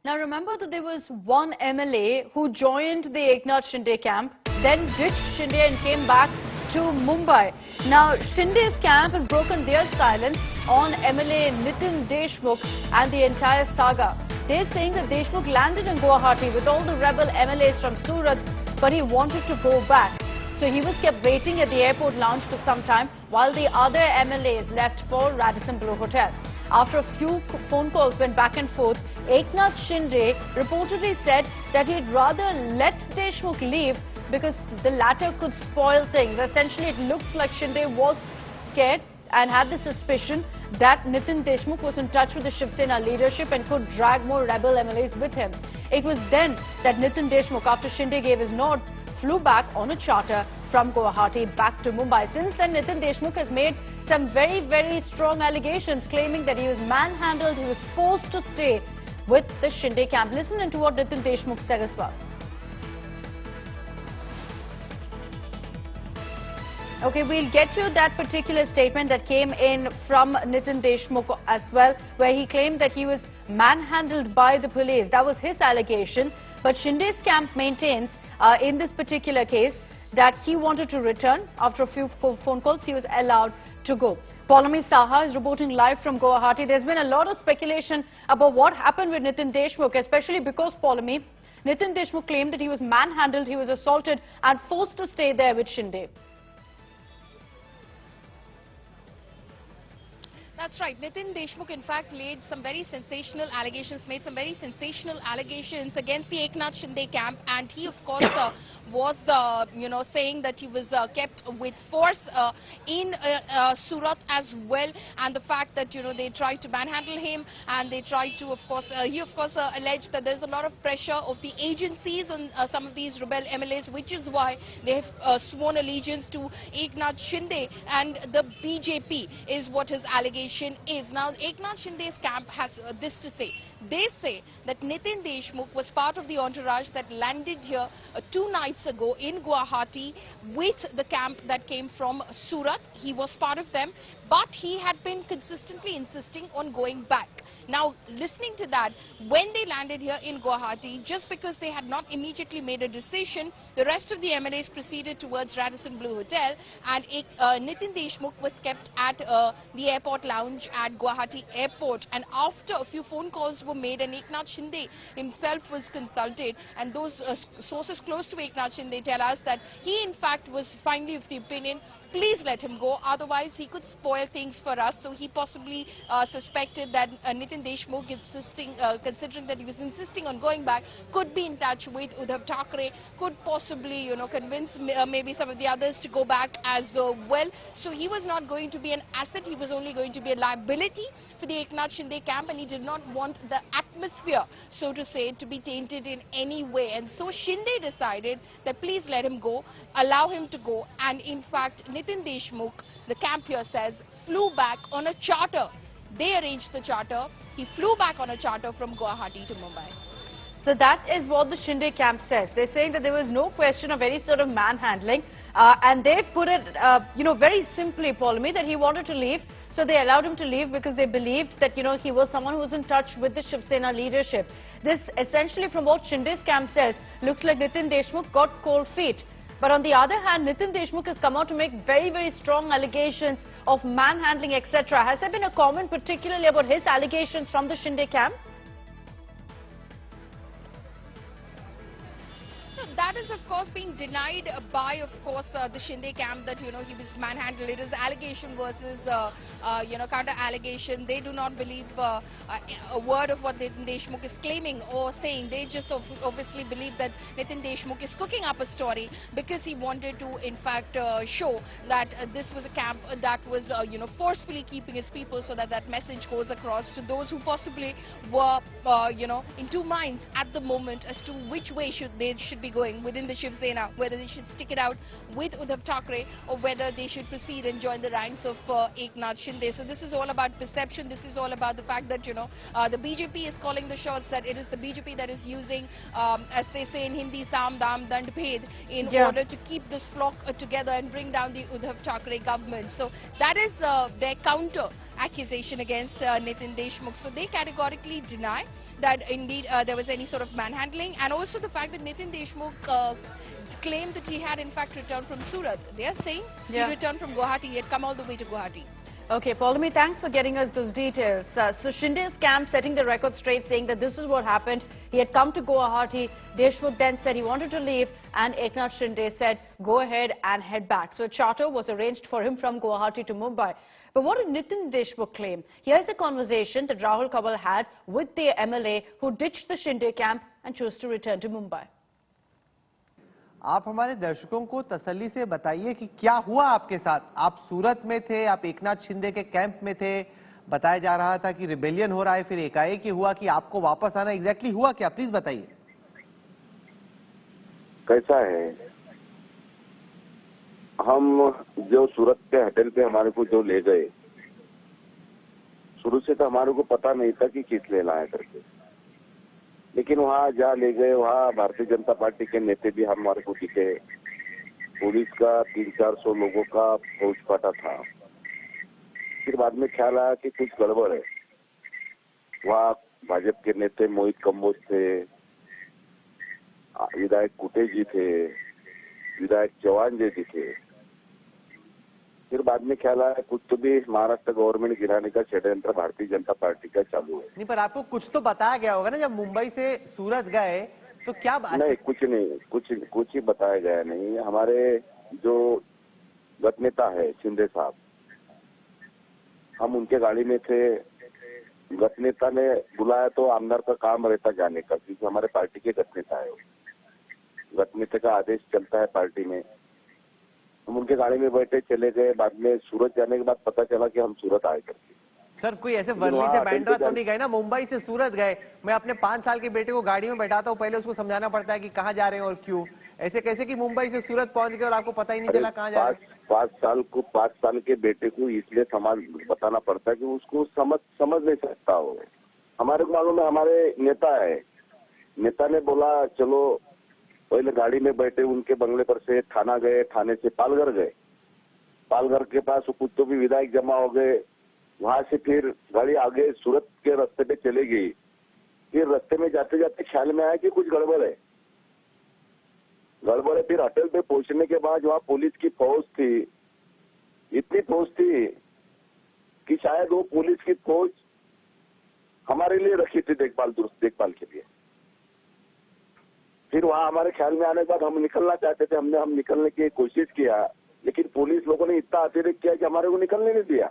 Now remember that there was one MLA who joined the Eknath Shinde camp, then ditched Shinde and came back to Mumbai. Now Shinde's camp has broken their silence on MLA Nitin Deshmukh and the entire saga. They're saying that Deshmukh landed in Guwahati with all the rebel MLAs from Surat, but he wanted to go back. So he was kept waiting at the airport lounge for some time while the other MLAs left for Radisson Blu Hotel. After a few phone calls went back and forth, Eknath Shinde reportedly said that he'd rather let Deshmukh leave because the latter could spoil things. Essentially, it looks like Shinde was scared and had the suspicion that Nitin Deshmukh was in touch with the Shiv Sena leadership and could drag more rebel MLAs with him. It was then that Nitin Deshmukh, after Shinde gave his nod, flew back on a charter from Guwahati back to Mumbai. Since then, Nitin Deshmukh has made some very strong allegations claiming that he was manhandled, he was forced to stay with the Shinde camp. Listen into what Nitin Deshmukh said as well. Okay, we'll get to that particular statement that came in from Nitin Deshmukh as well, where he claimed that he was manhandled by the police. That was his allegation. But Shinde's camp maintains in this particular case that he wanted to return. After a few phone calls, he was allowed to go. Paulami Saha is reporting live from Guwahati. There's been a lot of speculation about what happened with Nitin Deshmukh, especially because Paulami, Nitin Deshmukh claimed that he was manhandled, he was assaulted and forced to stay there with Shinde. That's right. Nitin Deshmukh, in fact, laid some very sensational allegations, made some very sensational allegations against the Eknath Shinde camp, and he, of course, was, saying that he was kept with force in Surat as well, and the fact that, they tried to manhandle him, and they tried to, of course, he, of course, alleged that there's a lot of pressure of the agencies on some of these rebel MLAs, which is why they have sworn allegiance to Eknath Shinde, and the BJP is what his allegation is. Now, Eknath Shinde's camp has this to say. They say that Nitin Deshmukh was part of the entourage that landed here 2 nights ago in Guwahati with the camp that came from Surat. He was part of them, but he had been consistently insisting on going back. Now, listening to that, when they landed here in Guwahati, just because they had not immediately made a decision, the rest of the MLAs proceeded towards Radisson Blu Hotel, and Nitin Deshmukh was kept at the airport lounge at Guwahati Airport. And after a few phone calls were made and Eknath Shinde himself was consulted, and those sources close to Eknath Shinde tell us that he, in fact, was finally of the opinion, please let him go, otherwise he could spoil things for us. So he possibly suspected that Nitin Deshmukh, considering that he was insisting on going back, could be in touch with Uddhav Thackeray, could possibly, convince maybe some of the others to go back as well. So he was not going to be an asset, he was only going to be a liability for the Eknath Shinde camp, and he did not want the atmosphere, so to say, to be tainted in any way. And so Shinde decided that please let him go, allow him to go, and in fact, Nitin Deshmukh, the camp here says, flew back on a charter. They arranged the charter. He flew back on a charter from Guwahati to Mumbai. So that is what the Shinde camp says. They're saying that there was no question of any sort of manhandling, and they put it, very simply, Paulami, that he wanted to leave. So they allowed him to leave because they believed that, he was someone who was in touch with the Shiv Sena leadership. This, essentially, from what Shinde's camp says, looks like Nitin Deshmukh got cold feet. But on the other hand, Nitin Deshmukh has come out to make very strong allegations of manhandling, etc. Has there been a comment particularly about his allegations from the Shinde camp? That is, of course, being denied by, of course, the Shinde camp that, he was manhandled. It is allegation versus, counter-allegation. They do not believe a word of what Nitin Deshmukh is claiming or saying. They just obviously believe that Nitin Deshmukh is cooking up a story because he wanted to, in fact, show that this was a camp that was, forcefully keeping its people, so that that message goes across to those who possibly were, in two minds at the moment as to which way they should be going. going within the Shiv Sena, whether they should stick it out with Uddhav Thackeray or whether they should proceed and join the ranks of Eknath Shinde. So this is all about perception. This is all about the fact that, the BJP is calling the shots, that it is the BJP that is using, as they say in Hindi, Sam Dam Dand Bhed, in order to keep this flock together and bring down the Uddhav Thackeray government. So that is their counter accusation against Nitin Deshmukh. So they categorically deny that indeed there was any sort of manhandling, and also the fact that Nitin Deshmukh claimed that he had in fact returned from Surat. They are saying he returned from Guwahati. He had come all the way to Guwahati. Okay, Paulami, thanks for getting us those details. So Shinde's camp setting the record straight, saying that this is what happened. He had come to Guwahati. Deshmukh then said he wanted to leave, and Eknath Shinde said, go ahead and head back. So a charter was arranged for him from Guwahati to Mumbai. But what did Nitin Deshmukh claim? Here's a conversation that Rahul Kabal had with the MLA who ditched the Shinde camp and chose to return to Mumbai. आप हमारे दर्शकों को तसल्ली से बताइए कि क्या हुआ आपके साथ। आप सूरत में थे, आप एकनाथ शिंदे के कैंप में थे, बताया जा रहा था कि रिबेलियन हो रहा है, फिर एकाएक ही हुआ कि आपको वापस आना, एग्जैक्टली हुआ क्या, प्लीज बताइए। कैसा है, हम जो सूरत के होटल पे हमारे को जो ले गए, शुरू से तो हमारे को पता नहीं था कि किस ले लाया करके, लेकिन वहाँ जहाँ ले गए वहाँ भारतीय जनता पार्टी के नेता भी हमारे को दिखे। पुलिस का 300-400 लोगों का फौज पाटा था। फिर बाद में ख्याल आया कि कुछ गड़बड़ है। वहाँ भाजपा के नेता मोहित कंबोज थे, विधायक कुटे जी थे, विधायक चौहान जी थे। फिर बाद में ख्याल आया कुछ तो भी महाराष्ट्र गवर्नमेंट गिराने का षड्यंत्र भारतीय जनता पार्टी का चालू है। नहीं, पर आपको कुछ तो बताया गया होगा ना, जब मुंबई से सूरत गए तो क्या बात? नहीं, कुछ नहीं, कुछ ही बताया गया नहीं। हमारे जो गत नेता है शिंदे साहब, हम उनके गाड़ी में थे। गत नेता ने बुलाया तो आमदार का काम रहता जाने का, क्योंकि हमारे पार्टी के गत नेता है। गत नेता का आदेश चलता है पार्टी में। हम उनके गाड़ी में बैठे चले गए। बाद में सूरत जाने के बाद पता चला कि हम सूरत आए करके। सर, कोई ऐसे वर्ली से बैंड्रा तो नहीं गए ना? मुंबई से सूरत गए। मैं अपने 5 साल के बेटे को गाड़ी में बैठाता हूँ, पहले उसको समझाना पड़ता है कि कहाँ जा रहे हैं और क्यों। ऐसे कैसे कि मुंबई से सूरत पहुंच गए और आपको पता ही नहीं चला कहाँ जा रहे हैं? 5 साल के बेटे को इसलिए समाज बताना पड़ता है कि उसको समझ नहीं सकता हो। हमारे को मालूम है, हमारे नेता है, नेता ने बोला चलो, पहले गाड़ी में बैठे उनके बंगले पर से थाना गए, थाने से पालघर गए। पालघर के पास कुछ तो भी विधायक जमा हो गए। वहां से फिर गाड़ी आगे सूरत के रास्ते पे चले गई। फिर रास्ते में जाते जाते ख्याल में आया कि कुछ गड़बड़ है। फिर होटल पे पहुंचने के बाद वहाँ पुलिस की फौज थी, इतनी फौज थी कि शायद वो पुलिस की फौज हमारे लिए रखी थी देखभाल के लिए। फिर वहाँ हमारे ख्याल में आने के बाद हम निकलना चाहते थे। हम निकलने की कोशिश किया, लेकिन पुलिस लोगों ने इतना अतिरेक किया कि हमारे को निकलने नहीं दिया।